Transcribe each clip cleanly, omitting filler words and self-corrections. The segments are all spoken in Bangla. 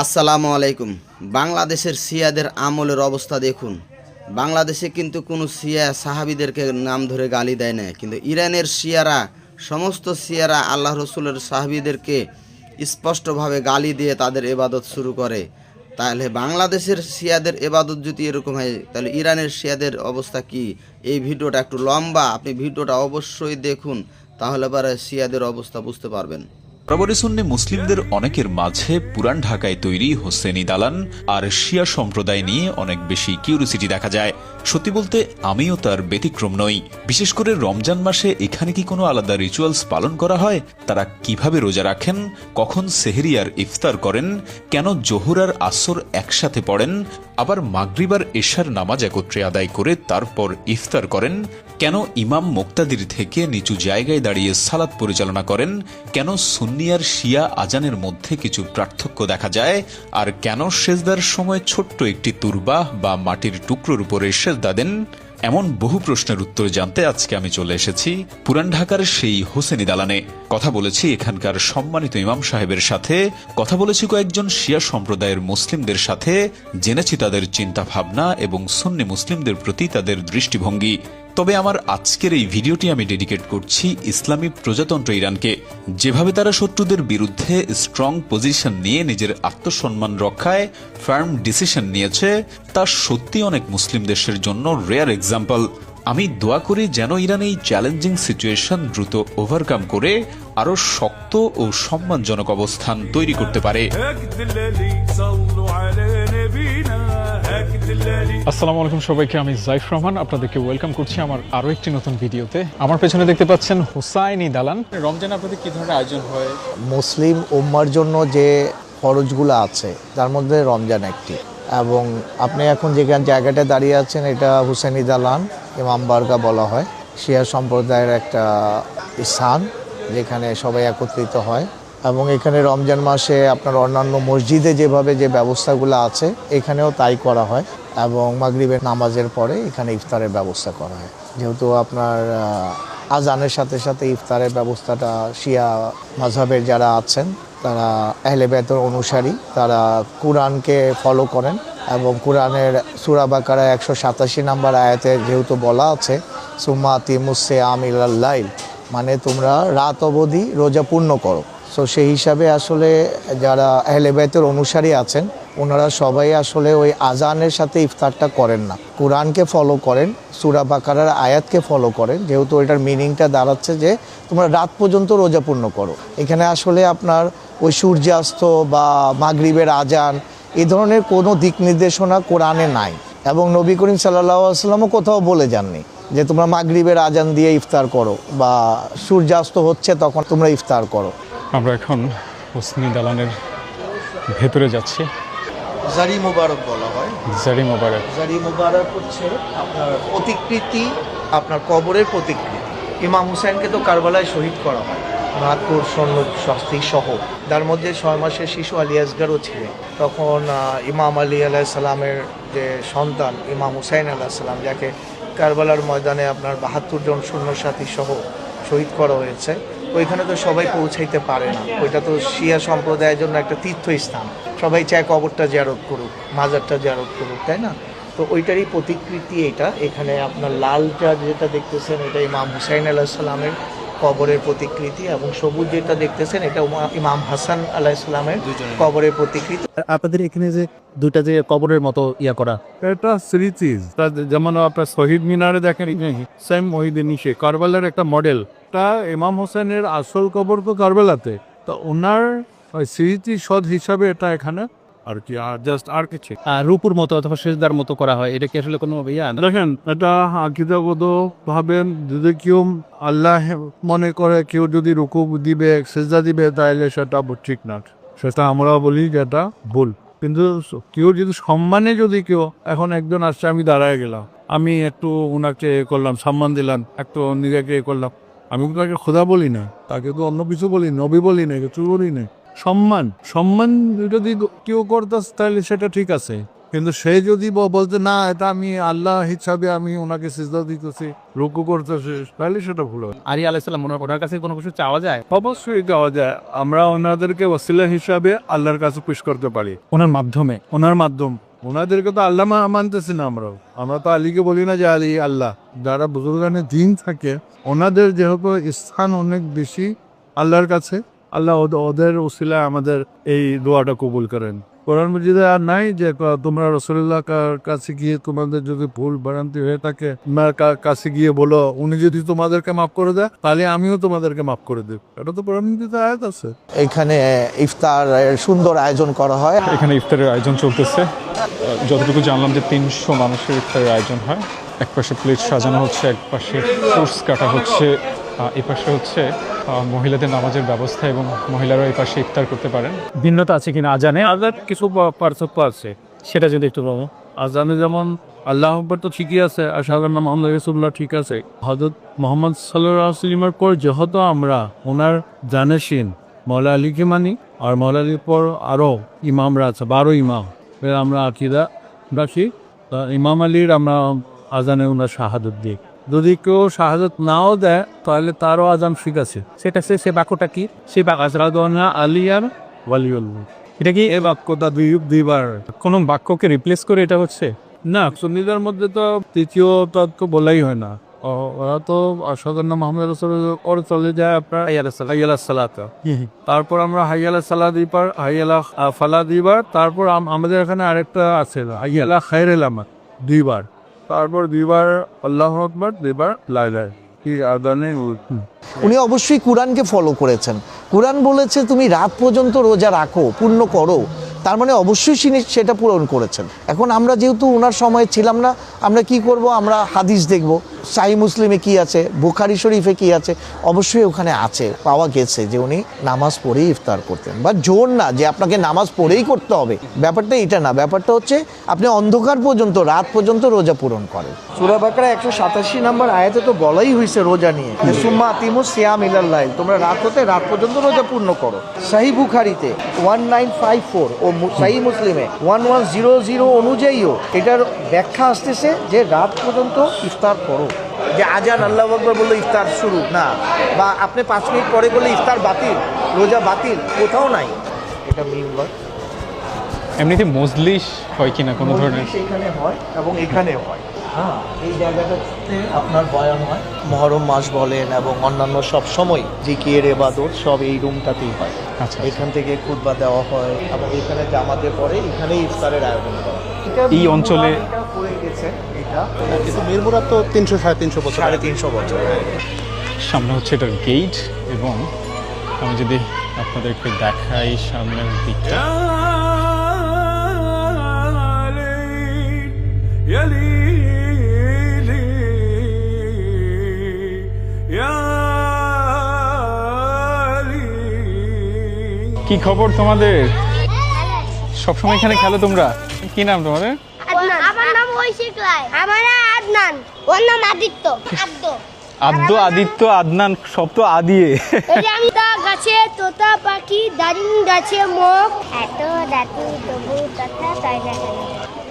আসসালামু আলাইকুম। বাংলাদেশের শিয়াদের আমলের অবস্থা দেখুন। বাংলাদেশে কিন্তু কোনো শিয়া সাহাবীদেরকে নাম ধরে গালি দেয় না, কিন্তু ইরানের শিয়ারা, সমস্ত শিয়ারা আল্লাহ রসুলের সাহাবীদেরকে স্পষ্টভাবে গালি দিয়ে তাদের এবাদত শুরু করে। তাহলে বাংলাদেশের শিয়াদের এবাদত যদি এরকম হয়, তাহলে ইরানের শিয়াদের অবস্থা কি? এই ভিডিওটা একটু লম্বা, আপনি ভিডিওটা অবশ্যই দেখুন, তাহলে পরে শিয়াদের অবস্থা বুঝতে পারবেন। বরাবরই সুন্নি মুসলিমদের অনেকের মাঝে পুরান ঢাকায় তৈরি হোসেনি দালান আর শিয়া সম্প্রদায় নিয়ে অনেক বেশি কিউরিসিটি দেখা যায়। সত্যি বলতে আমিও তার ব্যতিক্রম নই। বিশেষ করে রমজান মাসে এখানে কি কোনো আলাদা রিচুয়ালস পালন করা হয়? তারা কিভাবে রোজা রাখেন, কখন সেহরি আর ইফতার করেন, কেন জোহর আর আসর একসাথে পড়েন, আবার মাগরিব আর এশার নামাজ একত্রে আদায় করে তারপর ইফতার করেন, কেন ইমাম মুক্তাদির থেকে নিচু জায়গায় দাঁড়িয়ে সালাত পরিচালনা করেন, কেন সুন্নি আর শিয়া আজানের মধ্যে কিছু পার্থক্য দেখা যায়, আর কেন সেজদার সময় ছোট্ট একটি তুরবাহ বা মাটির টুকরোর উপরে সেজদা দেন, এমন বহু প্রশ্নের উত্তর জানতে আজকে আমি চলে এসেছি পুরান ঢাকার সেই হোসেনি দালানে। কথা বলেছি এখানকার সম্মানিত ইমাম সাহেবের সাথে, কথা বলেছি কয়েকজন শিয়া সম্প্রদায়ের মুসলিমদের সাথে, জেনেছি তাদের চিন্তা ভাবনা এবং সুন্নি মুসলিমদের প্রতি তাদের দৃষ্টিভঙ্গি। তবে আমার আজকের এই ভিডিওটি আমি ডেডিকেট করছি ইসলামী প্রজাতন্ত্র ইরানকে। যেভাবে তারা শত্রুদের বিরুদ্ধে স্ট্রং পজিশন নিয়ে নিজের আত্মসম্মান রক্ষায় ফার্ম ডিসিশন নিয়েছে, তা সত্যি অনেক মুসলিম দেশের জন্য রেয়ার এক্সাম্পল। আমি দোয়া করি যেন ইরান এই চ্যালেঞ্জিং সিচুয়েশন দ্রুত ওভারকাম করে আরো শক্ত ও সম্মানজনক অবস্থান তৈরি করতে পারে। আসসালামু আলাইকুম সবাইকে, আমি জাইফ রহমান আপনাদেরকে ওয়েলকাম করছি আমার আরো একটি নতুন ভিডিওতে। আমার পেছনে দেখতে পাচ্ছেন হোসাইনি দালান। রমজানে আপনাদের কি ধরনের আয়োজন হয়? মুসলিম উম্মার জন্য যে ফরজগুলো আছে তার মধ্যে রমজান একটি, এবং আপনি এখন যেখানে জায়গাটা দাঁড়িয়ে আছেন এটা হুসেনি দালান, ইমাম বারগা বলা হয়, শিয়া সম্প্রদায়ের একটা স্থান যেখানে সবাই একত্রিত হয়। এবং এখানে রমজান মাসে আপনার অন্যান্য মসজিদে যেভাবে যে ব্যবস্থাগুলো আছে এখানেও তাই করা হয়, এবং মাগরিবের নামাজের পরে এখানে ইফতারের ব্যবস্থা করা হয়। যেহেতু আপনার আজানের সাথে সাথে ইফতারের ব্যবস্থাটা শিয়া মাযহাবের যারা আছেন তারা আহলে বাইতের অনুসারী, তারা কুরআনকে ফলো করেন, এবং কুরআনের সূরা বাকারা 187 নম্বর আয়াতে যেহেতু বলা আছে সুম্মা আতিমুস সিয়াম ইলাল লাইল, মানে তোমরা রাত অবধি রোজা পূর্ণ করো। সো সেই হিসাবে আসলে যারা আহলে বাইতের অনুসারী আছেন ওনারা সবাই আসলে ওই আজানের সাথে ইফতারটা করেন না, কুরআনকে ফলো করেন, সূরা বাকারার আয়াতকে ফলো করেন, যেহেতু এটার মিনিংটা দাঁড়াচ্ছে যে তোমরা রাত পর্যন্ত রোজা পূর্ণ করো। এখানে আসলে আপনার ওই সূর্যাস্ত বা মাগরিবের আজান এই ধরনের কোনো দিক নির্দেশনা কোরআনে নাই, এবং নবী করিম সাল্লাল্লাহু আলাইহি ওয়াসাল্লামও কোথাও বলে যাননি যে তোমরা মাগরিবের আজান দিয়ে ইফতার করো বা সূর্যাস্ত হচ্ছে তখন তোমরা ইফতার করো। আমরা এখন হোসেনি দালানের ভেতরে যাচ্ছি। জারি মুবারক বলা হয়। জারি মোবারক। জারি মুবারক হচ্ছে আপনার প্রতিকৃতি, আপনার কবরের প্রতিকৃতি। ইমাম হুসাইনকে তো কারবালায় শহীদ করা হয় ৭২ সৈন্য শস্তি সহ, তার মধ্যে ৬ মাসের শিশু আলী আসগারও ছিলেন। তখন ইমাম আলী আলাইহিস সালামের যে সন্তান ইমাম হুসাইন আলাইহিস সালাম, যাকে কারবালার ময়দানে আপনার ৭২ জন সৈন্য সাথী সহ শহীদ করা হয়েছে, ওইখানে তো সবাই পৌঁছাইতে পারে না। ওইটা তো শিয়া সম্প্রদায়ের জন্য একটা তীর্থস্থান, সবাই চায় কবরটা জিয়ারত করুক, মাজারটা জিয়ারত করুক, তাই না? তো ওইটারই প্রতিকৃতি এটা। এখানে আপনার লালটা যেটা দেখতেছেন এটা ইমাম হুসাইন আলাইহিস সালামের কবরের প্রতিকৃতি, এবং সবুজ যেটা দেখতেছেন এটা ইমাম হাসান আলাইহিস সালামের কবরের প্রতিকৃতি। আপনাদের এখানে যে দুইটা যে কবরের মতো ইয়া করা, এটা স্মৃতি, যেমন আপনার শহীদ মিনারে দেখেন সেম মহিদিন নিশে কারবালার একটা মডেল। তা ইমাম হোসেনের আসল কবর তো কারবালাতে, তো ওনার ওই স্মৃতি সদ হিসাবে এটা এখানে আর কি, আর জাস্ট আর কিছু। রূপুর মতো অথবা সেজদার মতো করা হয়, এটা কি আসলে কোনো ইয়া? দেখেন এটা আকিদাগত ভাবে যদি কেউ আল্লাহ মনে করে কেউ যদি রুকু দিবে সেজদা দিবে তাহলে সেটা ঠিক না, সেটা আমরা বলি যে এটা ভুল। কিন্তু কেউ যদি সম্মানে যদি কেউ, এখন একজন আসছে আমি দাঁড়ায় গেলাম, আমি একটু ওনাকে করলাম, সম্মান দিলাম, একটু নিজেকে করলাম, আমি তাকে খোদা বলি না, তাকে তো অন্য কিছু বলি, নবী বলি না, কিছু বলি না। সম্মান যদি কেউ করতে তাহলে সেটা ঠিক আছে, কিন্তু সে যদি বলতে না এটা আমি আল্লাহ হিসাবে আমি ওনাকে সিজদা দিতেছি, রুকু করতেছি, তাহলে সেটা ভুল হবে। আলী আলাইসাল্লাম ওনার কাছে কোনো কিছু চাওয়া যায়? অবশ্যই দেওয়া যায়, আমরা ওনাদেরকে ওসিলা হিসাবে আল্লাহর কাছে পেশ করতে পারি, ওনার মাধ্যমে। ওনার মাধ্যম। ওনাদেরকে তো আল্লাহ মানতেছি না, আমরা তো আলীকে বলি না যে আলী আল্লাহ। যারা বুজুর্গানের দিন থাকে ওনাদের যেহেতু স্থান অনেক বেশি আল্লাহর কাছে, আল্লাহ ওদের ওসিলায় আমাদের এই দোয়াটা কবুল করেন। কোরআন মজিদে আর নাই যে তোমরা রাসূলুল্লাহ কাছে গিয়ে তোমাদের যদি ভুল ভ্রান্তি হয়ে থাকে কাছে গিয়ে বলো, উনি যদি তোমাদেরকে মাফ করে দেয় তাহলে আমিও তোমাদেরকে মাফ করে দেব। এটা তো কোরআন মজিদে আয়াত আছে। এখানে ইফতার সুন্দর আয়োজন করা হয়। এখানে ইফতারের আয়োজন চলতেছে। যতটুকু জানলাম যে 300 মানুষের ইফতারের আয়োজন হয়। এক পাশে প্লেট সাজানো হচ্ছে, এক পাশে ফ্রুটস কাটা হচ্ছে, এই পাশে হচ্ছে মহিলাদের নামাজের ব্যবস্থা এবং মহিলারা এই পাশে ইফতার করতে পারেন। ভিন্নতা আছে কিনা আজানে? আজান কিছু পার্থক্য আছে, সেটা যদি একটু বলো। আজানে যেমন আল্লাহ আকবার তো ঠিকই আছে, আর সাধারণ মোহাম্মদ রাসূলুল্লাহ ঠিক আছে। হযরত মুহাম্মদ সাল্লাল্লাহু আলাইহি ওয়াসাল্লামের পর যেহেতু আমরা ওনার জানেশিন মওলা আলীকে মানি, আর মওলা আলীর পর আরও ইমামরা আছে, 12 ইমাম, আমরা আকিদা রাখি। ইমাম আলীর আমরা আজানে ওনার শাহাদত দিই। যদি কেউ শাহাদত নাও দেয় তাহলে তারও আজান ঠিক আছে। সেটা সে বাক্যটা কি? সেই বাক্য আশহাদুন্না আলিয়ার ওয়ালিউল্লাহ, এটা কি এই বাক্যটা দুইবার। কোনো বাক্যকে রিপ্লেস করে এটা হচ্ছে? না, সুন্নিদের মধ্যে তো তৃতীয় তত্ত্ব বলাই হয় না। ওরা তো আশহাদুন্না মুহাম্মাদুর রাসূলুল্লাহ করে চলে যায় আপনার হাইয়ালা সালাত। তারপর আমরা হাইয়ালা সালাত দিবার, হাইয়ালা ফালা দিবার, তারপর আমাদের এখানে আরেকটা আছে হাইয়ালা খায়রুল আমাল দুইবার, তারপর দুইবার আল্লাহু আকবার, দুইবার লা ইলাহা কি আদানে। উনি অবশ্যই কোরআনকে ফলো করেছেন। কোরআন বলেছে তুমি রাত পর্যন্ত রোজা রাখো, পূর্ণ করো, তার মানে অবশ্যই সেটা পূরণ করেছেন। এখন আমরা যেহেতু ওনার সময় ছিলাম না, আমরা কি করব, আমরা হাদিস দেখব, সাহিহ মুসলিমে কি আছে, বুখারী শরীফে কি আছে, অবশ্যই ওখানে আছে, পাওয়া গেছে যে উনি নামাজ পড়েই ইফতার করতেন। বা জোর না যে আপনাকে নামাজ পড়েই করতে হবে, ব্যাপারটা এটা না। ব্যাপারটা হচ্ছে আপনি অন্ধকার পর্যন্ত, রাত পর্যন্ত রোজা পূরণ করেন। সূরা বাকারা 187 নম্বর আয়াতে তো বলাই হয়েছে রোজা নিয়ে, সুম্মা আতিমুস সিয়াম ইলাল লাইল, তোমরা রাত পর্যন্ত রোজা পূর্ণ করো। সাহিহ বুখারীতে 1954 ও সাহিহ মুসলিমে 1100 অনুযায়ীও এটার ব্যাখ্যা আসতেছে যে রাত পর্যন্ত ইফতার করো। যে আজান আল্লাহু আকবার বললে ইফতার শুরু না, বা আপনি 5 মিনিট পরে করলে ইফতার বাতিল, রোজা বাতিল, কোথাও নাই। এটা মিম্বার। এমনিতে মজলিস হয় কিনা কোনো ধরনের? এখানে হয় এবং এখানে হয়। হ্যাঁ, এই জায়গাটাতে আপনার বয়ান হয়, মহরম মাস বলেন এবং অন্যান্য সব সময় জিকির ইবাদত সব এই রুমটাতেই হয়। আচ্ছা, এখান থেকে খুতবা দেওয়া হয় এবং এখানে জামাতে পরে এখানেই ইফতারের আয়োজন করা হয়। এই অঞ্চলে পড়ে গেছে এটা, কিন্তু মিরপুরা তো 300-350 বছর, 350 বছর। সামনে হচ্ছে এটার গেট, এবং আমি যদি আপনাদেরকে দেখাই সামনের দিকটা, কি খবর তোমাদের? সবসময় এখানে খেলো তোমরা? কি নাম তোমাদের? আমার নাম ঐশিক রায়। আমার নাম আদনান। ওর নাম আদিত্য। আদিত্য, আদনান, সব তো আদিয়ে। এই যে আমি গাছে তোতা পাখি, দারুণ গাছে মুখ, এত দাঁতু তবু কথা তাই না।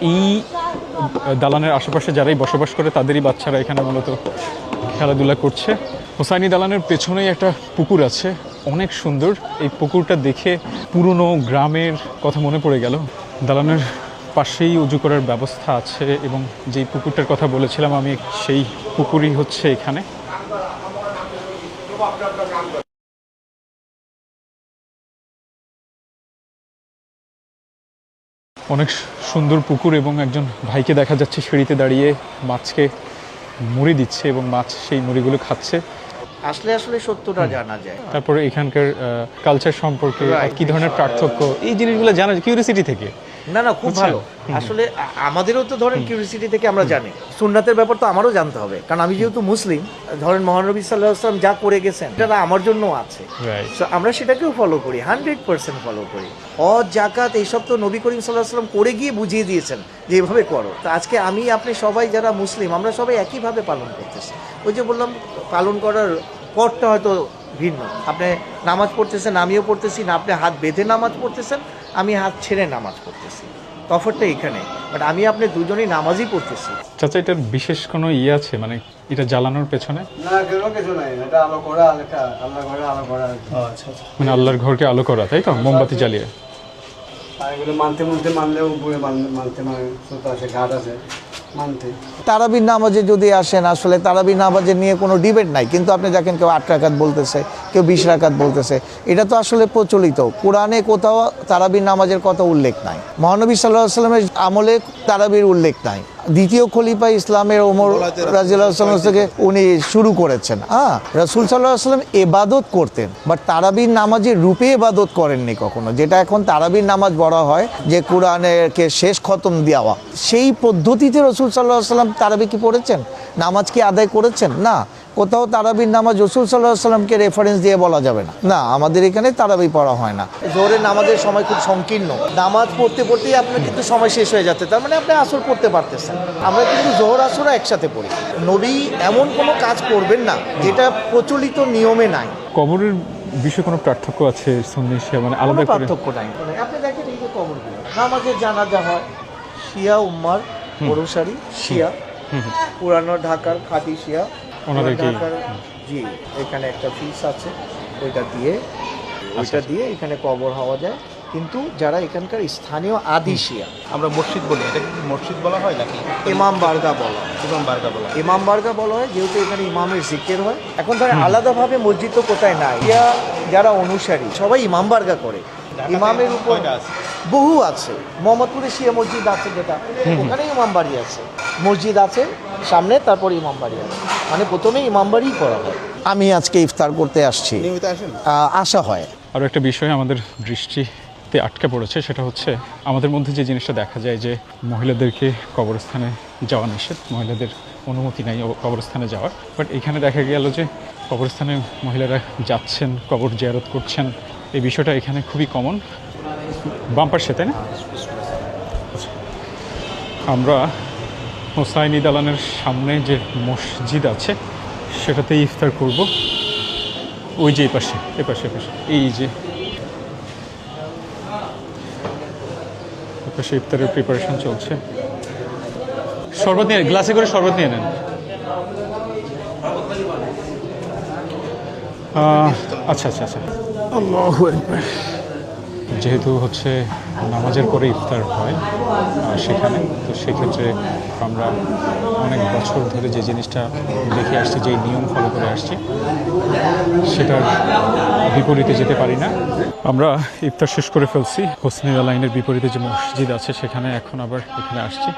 এই দালানের আশেপাশে যারাই বসবাস করে তাদেরই বাচ্চারা এখানে মূলত খেলাধুলা করছে। হোসাইনি দালানের পেছনেই একটা পুকুর আছে, অনেক সুন্দর। এই পুকুরটা দেখে পুরনো গ্রামের কথা মনে পড়ে গেল। দালানের পাশেই উজু করার ব্যবস্থা আছে, এবং যেই পুকুরটার কথা বলেছিলাম আমি, সেই পুকুরই হচ্ছে এখানে। অনেক সুন্দর পুকুর, এবং একজন ভাইকে দেখা যাচ্ছে সিঁড়িতে দাঁড়িয়ে মাছকে মুড়ি দিচ্ছে, এবং মাছ সেই মুড়িগুলো খাচ্ছে। আসলে সত্যটা জানা যায়। তারপরে এখানকার কালচার সম্পর্কে কি ধরনের পার্থক্য, এই জিনিসগুলো জানা যায় কিউরিসিটি থেকে। না, খুব ভালো। আসলে আমাদেরও তো ধরেন কিউরিসিটি থেকে আমরা জানি। সুন্নাতের ব্যাপার তো আমারও জানতে হবে, কারণ আমি যেহেতু মুসলিম, ধরেন মহানবী সাল্লাল্লাহু আলাইহি ওয়াসাল্লাম যা করে গেছেন এটা আমার জন্য আছে, আমরা সেটাকেও ফলো করি, 100% ফলো করি। হজ, যাকাত এইসব তো নবী করিম সাল্লাল্লাহু আলাইহি ওয়াসাল্লাম করে গিয়ে বুঝিয়ে দিয়েছেন যে এভাবে করো। তো আজকে আমি আপনি সবাই যারা মুসলিম, আমরা সবাই একইভাবে পালন করতেছি। ওই যে বললাম, পালন করার পথটা হয়তো ভিন্ন। আপনি নামাজ পড়তেছেন, আমিও পড়তেছি না, আপনি হাত বেঁধে নামাজ পড়তেছেন, আমি হাত ছেড়ে নামাজ পড়তেছি, তফাৎটা এখানে। বাট আমি আপনি দুজনেই নামাজই পড়তেছি। চাচা এটার বিশেষ কোনো আছে মানে এটা জ্বালানোর পেছনে? না কোনো কিছু নাই, এটা আলো করা, আল্লাহ ঘরে আলো করা। আচ্ছা আচ্ছা। মানে আল্লাহর ঘরকে আলো করা, তাই তো? মোমবাতি জ্বালিয়ে। আর এগুলো মানলেও উপরে মানতে ছোট আছে, ঘাট আছে, মানতে। তারাবির নামাজে যদি আসেন, আসলে তারাবির নামাজে নিয়ে কোনো ডিবেট নাই, কিন্তু আপনি দেখেন কেউ 8 রাকাত বলতেছে, কেউ 20 রাকাত বলতেছে। এটা তো আসলে প্রচলিত, কোরআনে কোথাও তারাবির নামাজের কথা উল্লেখ নাই, মহানবী সাল্লাল্লাহু আলাইহি ওয়াসাল্লামের আমলে তারাবির উল্লেখ নাই। দ্বিতীয় খলিফা ইসলামের ওমর রাদিয়াল্লাহু আনহু থেকে উনি শুরু করেছেন। রাসূল সাল্লাল্লাহু আলাইহি ওয়াসাল্লাম ইবাদত করতেন, বাট তারাবির নামাজের রূপে ইবাদত করেননি কখনো, যেটা এখন তারাবির নামাজ বলা হয়, যে কোরআনকে শেষ খতম দেওয়া। সেই পদ্ধতিতে রাসূল সাল্লাল্লাহু আলাইহি ওয়াসাল্লাম তারাবি কি পড়েছেন? নামাজ কি আদায় করেছেন? না, কোথাও তারাবির নামাজ রাসূল সাল্লাল্লাহু আলাইহি ওয়াসাল্লামকে রেফারেন্স দিয়ে বলা যাবে না। না, আমাদের এখানে তারাবি পড়া হয় না। জোহরের নামাজের সময় খুব সংকীর্ণ, নামাজ পড়তে পড়তেই আপনার কিন্তু সময় শেষ হয়ে যাচ্ছে, তার মানে আপনি আসর পড়তে পারতেছেন। আমরা কিন্তু জোহর আসরও একসাথে পড়ি। নবী এমন কোনো কাজ করবেন না যেটা প্রচলিত নিয়মে নাই। কবরের বিষয়ে কোনো পার্থক্য আছে সুন্নি শিয়া, মানে আলাদা কোনো করে? পার্থক্য নাই। আপনি দেখেন এই যে কবরগুলো, নামাজের জানাজা হয়, শিয়া উম্মার অনুসারী শিয়া, পুরানো ঢাকার খাঁটি শিয়া, ওনাদেরকে জি, এখানে একটা ফিস আছে, ওইটা দিয়ে এখানে কবর হওয়া যায়। কিন্তু যারা এখানকার স্থানীয় আদি শিয়া, আমরা মসজিদ বলি, এটা কি মসজিদ বলা হয় নাকি ইমাম বারগা বলা হয়। ইমাম বারগা বলা হয়? ইমাম বারগা বলা হয় যেহেতু এখানে ইমামের জিকির হয়। এখন ধরেন আলাদাভাবে মসজিদ তো কোথায় নাই, শিয়া যারা অনুসারী সবাই ইমাম বারগা করে। ইমামের উপর কয়টা আছে? বহু আছে। মোহাম্মদপুরে শিয়া মসজিদ আছে, যেটা ওখানে ইমাম বাড়ি আছে, মসজিদ আছে সামনে, তারপর ইমাম বাড়ি আছে, মানে প্রথমে ইমাম বাড়ি করা হয়। আমি আজকে ইফতার করতে আসছি, নিয়মিত আসেন? আসা হয়। আরও একটা বিষয় আমাদের দৃষ্টিতে আটকে পড়েছে, সেটা হচ্ছে আমাদের মধ্যে যে জিনিসটা দেখা যায় যে মহিলাদেরকে কবরস্থানে যাওয়া নিষেধ, মহিলাদের অনুমতি নেই কবরস্থানে যাওয়ার। বাট এখানে দেখা গেল যে কবরস্থানে মহিলারা যাচ্ছেন, কবর জিয়ারত করছেন। এই বিষয়টা এখানে খুবই কমন। বাম্পার সাথে না, আমরা হোসাইনি দালানের সামনে যে মসজিদ আছে সেটাতে ইফতার করব। ওই যে এপাশে এই যে এপাশে ইফতারের প্রিপারেশন চলছে। শরবত নিয়ে, গ্লাসে করে শরবত নিয়ে নেন। আচ্ছা আচ্ছা আচ্ছা। আল্লাহু আকবার। যেহেতু হচ্ছে নামাজের পরে ইফতার হয় সেখানে, তো সেক্ষেত্রে আমরা অনেক বছর ধরে যে জিনিসটা দেখে আসছি, যেই নিয়ম ফলো করে আসছি, সেটার বিপরীতে যেতে পারি না। আমরা ইফতার শেষ করে ফেলছি। হোসনি লাইনের বিপরীতে যে মসজিদ আছে সেখানে এখন আবার এখানে আসছি।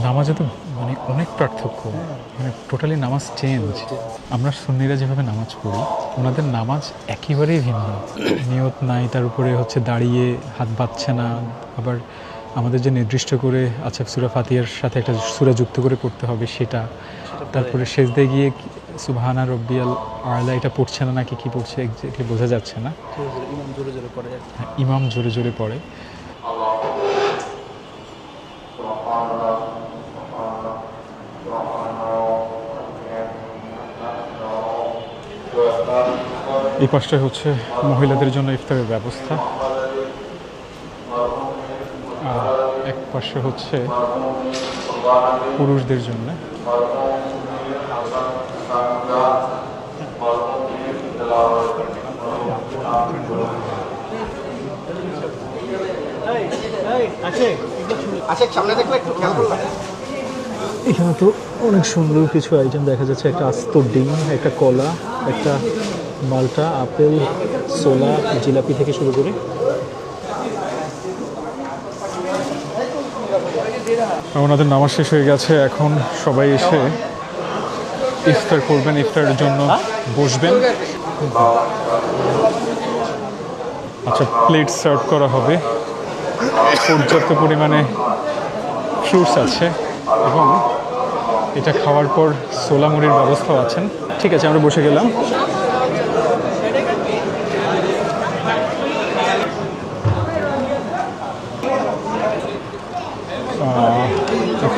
নামাজে তো মানে অনেক পার্থক্য, মানে টোটালি নামাজ চেঞ্জ। আমরা সুন্নিরা যেভাবে নামাজ পড়ি, ওনাদের নামাজ একেবারেই ভিন্ন। নিয়ত নাই, তার উপরে হচ্ছে দাঁড়িয়ে হাত বাঁধছে না। আবার আমাদের যে নির্দিষ্ট করে আচ্ছা সূরা ফাতিহার সাথে একটা সূরা যুক্ত করে পড়তে হবে সেটা, তারপরে সেজদায় গিয়ে সুবহানা রব্বিয়াল আলা এটা পড়ছে না নাকি কি পড়ছে এক্স্যাক্টলি বোঝা যাচ্ছে না। ইমাম জোরে জোরে পড়ে। এই পাশটা হচ্ছে মহিলাদের জন্য ইফতারের ব্যবস্থা, আর এক পাশে হচ্ছে পুরুষদের জন্য। এখানে তো অনেক সুন্দর কিছু আইটেম দেখা যাচ্ছে। একটা আস্ত ডিম, একটা কলা, একটা মালটা, আপেল, ছোলা, জিলাপি থেকে শুরু করে। ওনাদের নামাজ শেষ হয়ে গেছে, এখন সবাই এসে ইফতার করবেন, ইফতারের জন্য বসবেন। আচ্ছা, প্লেট সার্ভ করা হবে, পর্যাপ্ত পরিমাণে ফ্রুটস আছে এবং এটা খাওয়ার পর ছোলা মুড়ির ব্যবস্থাও আছেন। ঠিক আছে, আমরা বসে গেলাম।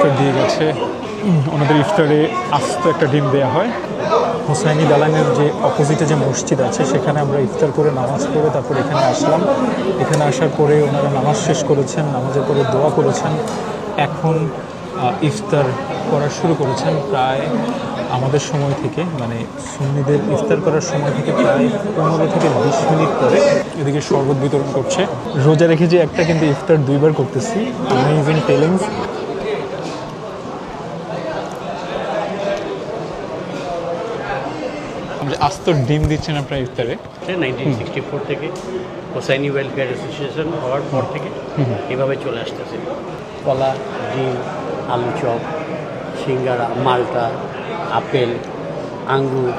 ইফতার দিয়ে গেছে। ওনাদের ইফতারে আস্ত একটা ডিম দেওয়া হয়। হোসাইনি দালানের যে অপোজিটে যে মসজিদ আছে সেখানে আমরা ইফতার করে নামাজ পড়ে তারপর এখানে আসলাম। এখানে আসার পরে ওনারা নামাজ শেষ করেছেন, নামাজের পরে দোয়া করেছেন। এখন ইফতার করা শুরু করেছেন প্রায় আমাদের সময় থেকে, মানে সুন্নিদের ইফতার করার সময় থেকে প্রায় 15 থেকে 20 মিনিট পরে এদিকে শরবত বিতরণ করছে। রোজা রেখে যে একটা কিন্তু ইফতার 2বার করতেছি। অ্যামেজিং টেলিংস। আস্ত ডিম দিচ্ছেন আপনার ইফতারে। 1964 থেকে হোসাইনি ওয়েলফেয়ার অ্যাসোসিয়েশন হওয়ার পর থেকে এভাবে চলে আসতেছে। কলা, ডিম, আলু চপ, সিঙ্গারা, মালটা, আপেল, আঙ্গুর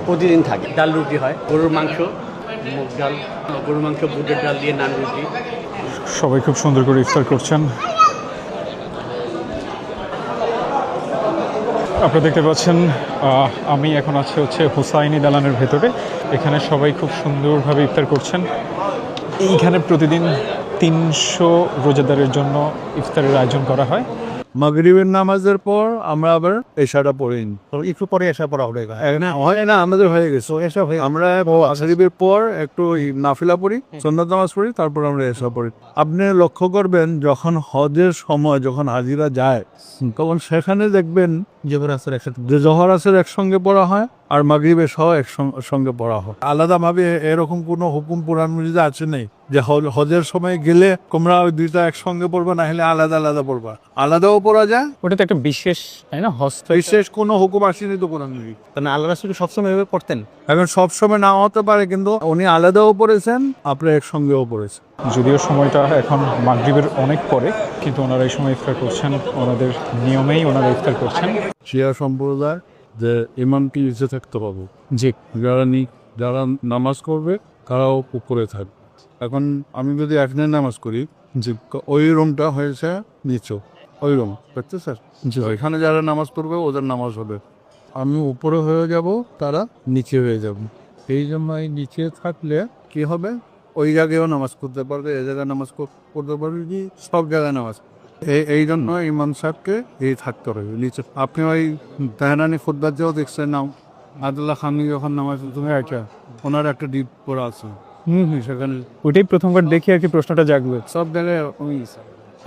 প্রতিদিন থাকে। ডাল রুটি হয়, গরুর মাংস, মুগ ডাল, গরুর মাংস, বুটের ডাল দিয়ে নান রুটি। সবাই খুব সুন্দর করে ইফতার করছেন। আপনারা দেখতে পাচ্ছেন আমি এখন আছি হচ্ছে হোসাইনি দালানের ভেতরে। এখানে সবাই খুব সুন্দরভাবে ইফতার করছেন। এইখানে প্রতিদিন 300 রোজাদারের জন্য ইফতারের আয়োজন করা হয়। মাগরিবের নামাজের পর আমরা আবার এশাটা পড়ি। একটু পরে এসে পড়া হবে না হয় না, আমাদের হয়ে গেছে আমরা আসরিবের পর একটু নাফিলা পড়ি, সুন্নাত নামাজ পড়ি, তারপর আমরা এশা পড়ি। আপনি লক্ষ্য করবেন যখন হজের সময় যখন হাজিরা যায় তখন সেখানে দেখবেন যে জোহর আসর একসঙ্গে পড়া হয় আর মাগরিব এশাও একসঙ্গে পড়া হয়। আলাদাভাবে এরকম কোনো হুকুম কোরআন মজিদে আছে নেই যে হজের সময় গেলে তোমরা ওই দুইটা একসঙ্গে পড়বে, না হলে আলাদা আলাদা পড়বা। আলাদাও পড়া যায়, ওটা তো একটা বিশেষ, তাই না? বিশেষ কোনো হুকুম আসেনি তো কোরআন মজিদ। মানে আল্লাহ রাসূল সবসময় এভাবে পড়তেন। এখন সবসময় নাও হতে পারে, কিন্তু উনি আলাদাও পড়েছেন, আপনার একসঙ্গেও পড়েছেন। যদিও সময়টা এখন মাগরিবের অনেক পরে, কিন্তু ওনারা এই সময় ইফতার করছেন, ওনাদের নিয়মেই ওনারা ইফতার করছেন। শিয়া সম্প্রদায় যে ইমামকে নিচে থাকতে পাবো, জি, যারা নামাজ করবে তারাও উপরে থাকবে। এখন আমি যদি এখানে নামাজ করি, যে ওই রুমটা হয়েছে নিচু, ওই রুম বুঝতে স্যার, যে ওইখানে যারা নামাজ পড়বে ওদের নামাজ হবে, আমি উপরে হয়ে যাব, তারা নিচে হয়ে যাব। এই জন্য এই নিচে থাকলে কি হবে, ওই জায়গায়ও নামাজ করতে পারবে, এই জায়গায় নামাজ করতে পারবে, কি সব জায়গায় নামাজ। এই জন্য ইমাম সাহেবকে এই থাকতে হবে নিচে। আপনি ওই তেহরানি ফুটবল যেও দেখছেন নাম আদুল্লাহ খানি যখন নামাজ তুমি একটা ওনার একটা ডিপ করা আছে, সেখানে ওইটাই প্রথমবার দেখি আর কি প্রশ্নটা জাগবে। সব জায়গায়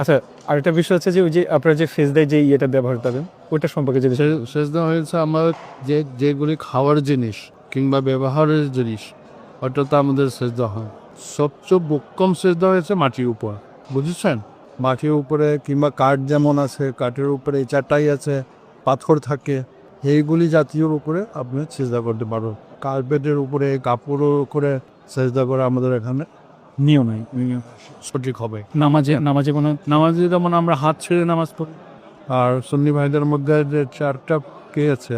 আচ্ছা, আরেকটা বিষয় হচ্ছে যে ওই যে আপনারা যে ফেসদায় যে ইয়েটা ব্যবহার করেন ওইটা সম্পর্কে যদি সেজদা হয়েছে আমার যেগুলি খাওয়ার জিনিস কিংবা ব্যবহারের জিনিস, ওটা তো আমাদের সেজদা হয়। সবচেয়ে বোক্কম সেজদা হয়েছে মাটির উপর, বুঝেছেন? মাটির উপরে কিংবা কাঠ যেমন আছে, কাঠের উপরে চাটাই আছে, পাথর থাকে, এইগুলি জাতীয়র উপরে আপনি সেজদা করতে পারো। কার্পেটের উপরে, কাপড়ের উপরে সেজদা করে আমাদের এখানে নিয়ম নাই। সঠিক হবে। নামাজে কোনো নামাজে যেমন আমরা হাত ছেড়ে নামাজ পড়ি। আর সুন্নি ভাইদের মধ্যে যে চারটা কে আছে,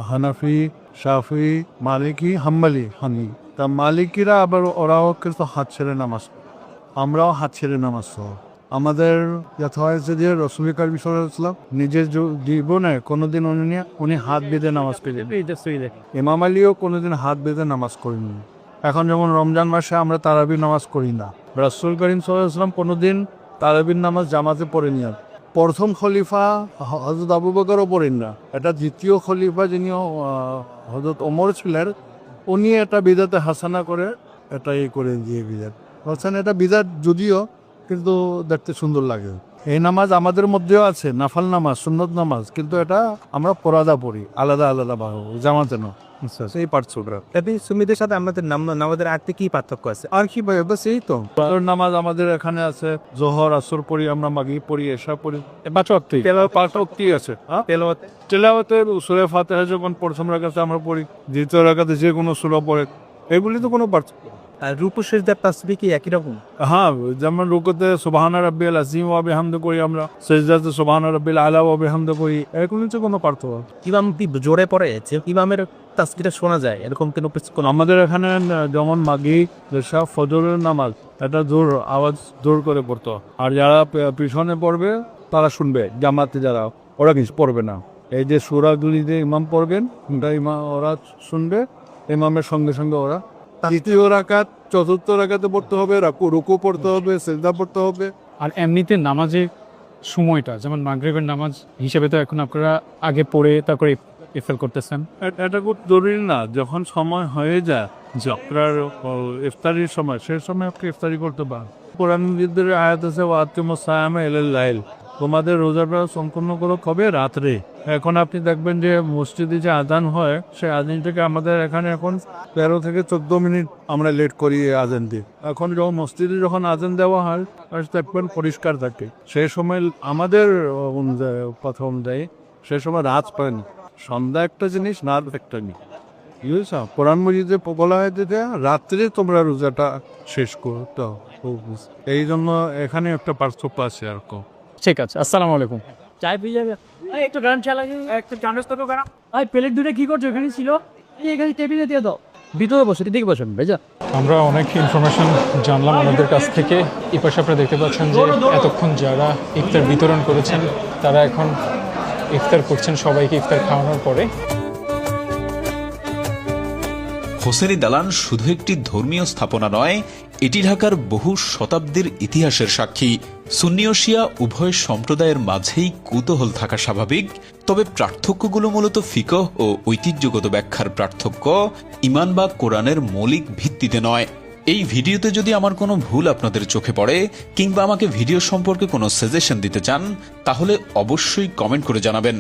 হানাফি, শাফি, মালিকি, হাম্বলি, তা মালিকিরা আবার ওরাও কিন্তু হাত ছেড়ে নামাজ পড়ে, আমরাও হাত ছেড়ে নামাজ পড়ি। আমাদের যথা হয়েছে যে রসুল কারীম সাল্লাল্লাহু আলাইহি ওয়াসাল্লাম নিজের জীবনে কোনোদিন উনি হাত বেঁধে নামাজ পড়েন। ইমাম আলীও কোনোদিন হাত বেঁধে নামাজ করেননি। এখন যেমন রমজান মাসে আমরা তারাবির নামাজ করি না, রাসূল কারীম সাল্লাল্লাহু আলাইহি ওয়াসাল্লাম কোনোদিন তারাবির নামাজ জামাতে পড়েনি। আর প্রথম খলিফা হযরত আবু বকরও পড়েন না, এটা দ্বিতীয় খলিফা যিনি হযরত ওমর ছিলেন, উনি এটা বিদাতে হাসানা করে এটা করে দিয়ে বিদাত বলছেন। এটা বিদাত যদিও, কিন্তু দেখতে সুন্দর লাগে। এই নামাজ আমাদের মধ্যেও আছে, নাফাল নামাজ, সুন্নত নামাজ, কিন্তু এটা আমরা পরাদা পড়ি আলাদা আলাদা ভাবে, জামাতে না। এই পার্থক্য। সুন্নিদের সাথে আমাদের নামাজের আরতে কি পার্থক্য আছে? আর কি ভাই, বাস এই তো নামাজ আমাদের এখানে আছে, জোহর আসর পড়ি, আমরা মাগরিব পড়ি, এশা পড়ি, 5 ওয়াক্ত আছে। তেলাওয়াতে সূরা ফাতিহা যখন প্রথম রাকাতে আমরা পড়ি, দ্বিতীয় রাকাতে যে কোনো সূরা পড়ে, এগুলি তো কোনো পার্থক্য। আর রুকু সিজদা তাসবিহ কি একই রকম? হ্যাঁ, যেমন রুকুতে সুবহানা রাব্বিয়াল আযীম ওয়া বিহামদি করি আমরা, সিজদাতে সুবহানা রাব্বিল আলা ওয়া বিহামদি করি, এগুলি তো কোনো পার্থক্য। ইমাম কি জোরে পড়ে? ইমামের তাসবিহটা শোনা যায়, এরকম কোনো আমাদের এখানে যেমন মাগরিব, এশা, ফজরের নামাজ এটা জোর আওয়াজ জোর করে পড়তো, আর যারা পিছনে পড়বে তারা শুনবে, জামাতে যারা ওরা কিছু পড়বে না। এই যে সূরাগুলি যে ইমাম পড়বেন ওরা শুনবে, ইমামের সঙ্গে সঙ্গে ওরা তৃতীয় রাকাত, চতুর্থ রাকাতে পড়তে হবে, রুকু পড়তে হবে, সিজদা পড়তে হবে। আর এমনিতে নামাজে সময়টা, যেমন মাগরিবের নামাজ হিসেবে তো এখন আপনারা আগে পড়ে তারপরে ইফতার করতেছেন। এটা খুব জরুরি না, যখন সময় হয়ে যায় যে আপনার ইফতারির সময়, সেই সময় আপনি ইফতারি করতে পারেন। কোরআন মজিদের আয়াত আছে ওয়াতিমুস সায়ামা ইলাল লাইল, তোমাদের রোজাটা সম্পূর্ণ করো কবে? রাত্রে। এখন আপনি দেখবেন যে মসজিদে যে আজান হয়, সেই আজান থেকে আমাদের এখানে এখন 13 থেকে 14 মিনিট আমরা লেট করি আজান দিয়ে। এখন যখন মসজিদে যখন আজান দেওয়া হয় দেখবেন পরিষ্কার থাকে, সেই সময় আমাদের কথা অনুযায়ী সেই সময় রাত পায় না। সন্ধ্যা একটা জিনিস, রাত একটা জিনিস, বুঝেছ? কোরআন মজিদে বলা হয় যে রাত্রে তোমরা রোজাটা শেষ করতে হবে। এই জন্য এখানে একটা পার্থক্য আছে আর কি। ঠিক আছে, আসসালামু আলাইকুম। চাই পেয়ে যাবে একটু গান চালাকি, একটা চান্স তো গান। ভাই প্লেট দুটো কি করছো এখানে ছিল? এখানে টেবিলে দিয়ে দাও, ভিতরে বসে দিকে বসেন ভাইজা। আমরা অনেক ইনফরমেশন জানলাম ওনাদের কাছ থেকে। এই পাশে আপনারা দেখতে পাচ্ছেন যে এতক্ষণ যারা ইফতার বিতরণ করেছেন তারা এখন ইফতার করছেন, সবাইকে ইফতার খাওয়ানোর পরে। হোসেনি দালান শুধু একটি ধর্মীয় স্থাপনা নয়, এটি ঢাকার বহু শতাব্দীর ইতিহাসের সাক্ষী। সুন্নি ও শিয়া উভয় সম্প্রদায়ের মাঝেই কৌতূহল থাকা স্বাভাবিক, তবে পার্থক্যগুলো মূলত ফিকহ ও ঐতিহ্যগত ব্যাখ্যার পার্থক্য, ঈমান বা কোরআনের মৌলিক ভিত্তিতে নয়। এই ভিডিওতে যদি আমার কোনো ভুল আপনাদের চোখে পড়ে কিংবা আমাকে ভিডিও সম্পর্কে কোনো সাজেশন দিতে চান, তাহলে অবশ্যই কমেন্ট করে জানাবেন।